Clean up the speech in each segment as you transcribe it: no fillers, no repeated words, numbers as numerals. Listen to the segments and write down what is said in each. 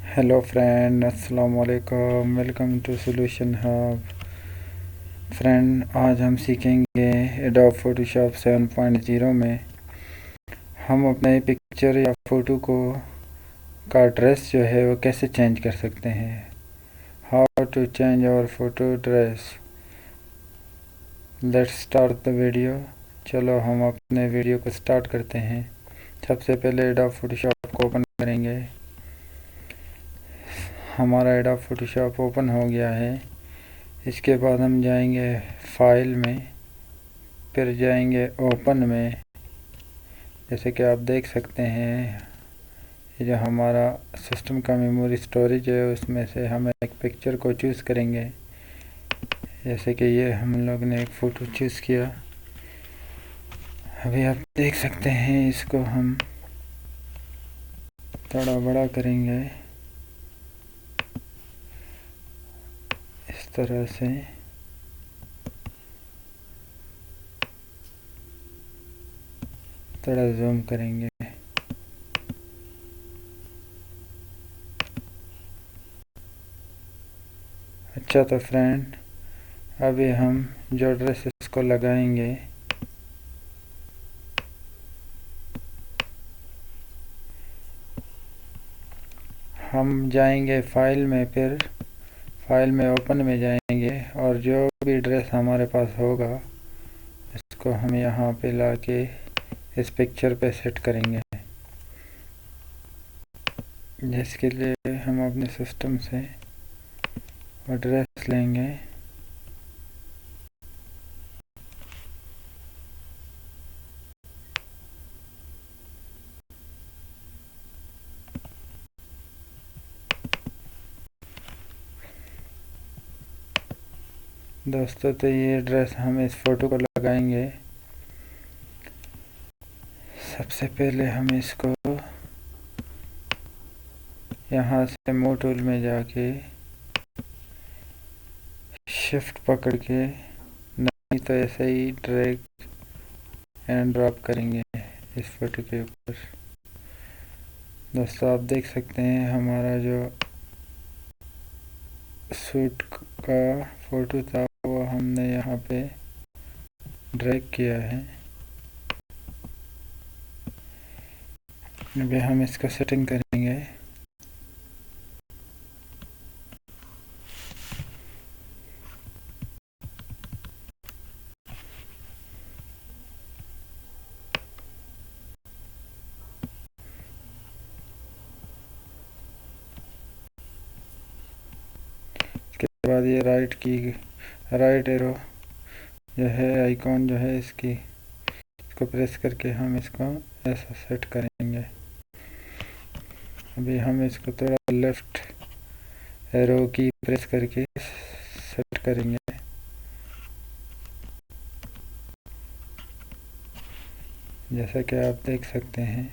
Hello friend, अस्सलाम वालेकुम। Welcome to solution hub. Friend, आज हम सीखेंगे एडोब फोटोशॉप 7.0 में हम अपने पिक्चर या फ़ोटो का ड्रेस जो है वो कैसे चेंज कर सकते हैं। How to change our photo dress. Let's start the video. चलो हम अपने वीडियो को स्टार्ट करते हैं। सबसे पहले एडोब फोटोशॉप को ओपन करेंगे। हमारा एडोब फोटोशॉप ओपन हो गया है। इसके बाद हम जाएंगे फाइल में, फिर जाएंगे ओपन में। जैसे कि आप देख सकते हैं, ये जो हमारा सिस्टम का मेमोरी स्टोरेज है उसमें से हम एक पिक्चर को चूज़ करेंगे। जैसे कि ये हम लोग ने एक फ़ोटो चूज़ किया। अभी आप देख सकते हैं, इसको हम थोड़ा बड़ा करेंगे इस तरह से। थोड़ा जूम करेंगे। अच्छा, तो फ्रेंड, अभी हम जो ड्रेस इसको लगाएंगे, हम जाएंगे फाइल में, फिर फाइल में ओपन में जाएंगे और जो भी ड्रेस हमारे पास होगा इसको हम यहाँ पे लाके इस पिक्चर पे सेट करेंगे। जिसके लिए हम अपने सिस्टम से वो ड्रेस लेंगे। दोस्तों, तो ये ड्रेस हम इस फ़ोटो को लगाएंगे। सबसे पहले हम इसको यहाँ से मूव टूल में जाके शिफ्ट पकड़ के, नहीं तो ऐसे ही ड्रैग एंड ड्रॉप करेंगे इस फ़ोटो के ऊपर। दोस्तों, आप देख सकते हैं हमारा जो सूट का फ़ोटो था वो हमने यहाँ पे ड्रैग किया है। अभी हम इसको सेटिंग करेंगे। इसके बाद ये राइट एरो जो है, आइकॉन जो है इसको प्रेस करके हम इसको ऐसा सेट करेंगे। अभी हम इसको थोड़ा लेफ्ट एरो की प्रेस करके सेट करेंगे। जैसा कि आप देख सकते हैं,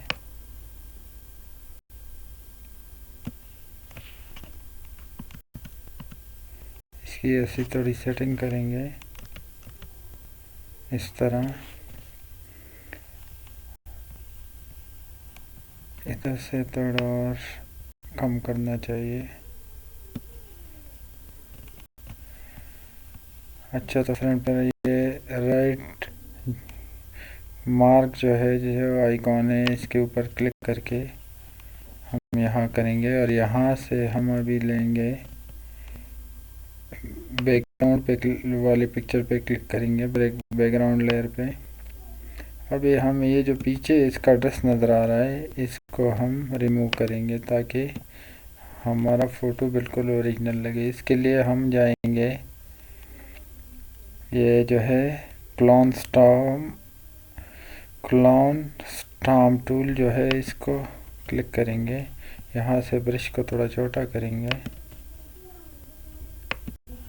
इसकी ऐसी थोड़ी सेटिंग करेंगे इस तरह। इधर से थोड़ा और कम करना चाहिए। अच्छा, तो फ्रेंड, पर ये राइट मार्क जो है आइकॉन है, इसके ऊपर क्लिक करके हम यहाँ करेंगे और यहाँ से हम अभी लेंगे बैकग्राउंड पे वाली पिक्चर पे क्लिक करेंगे, बैकग्राउंड लेयर पे। अभी हम ये जो पीछे इसका ड्रेस नज़र आ रहा है इसको हम रिमूव करेंगे ताकि हमारा फ़ोटो बिल्कुल ओरिजिनल लगे। इसके लिए हम जाएंगे, ये जो है क्लोन स्टाम्प टूल जो है, इसको क्लिक करेंगे। यहाँ से ब्रश को थोड़ा छोटा करेंगे।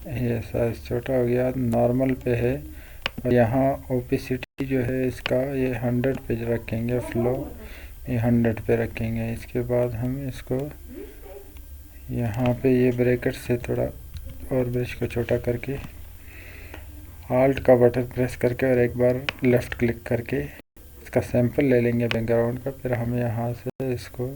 ये साइज छोटा हो गया, नॉर्मल पे है। और यहाँ ओपेसिटी जो है इसका ये 100 पे रखेंगे, फ्लो ये 100 पे रखेंगे। इसके बाद हम इसको यहाँ पे ये ब्रैकेट से थोड़ा और ब्रश को छोटा करके आल्ट का बटन प्रेस करके और एक बार लेफ़्ट क्लिक करके इसका सैंपल ले लेंगे बैकग्राउंड का। फिर हम यहाँ से इसको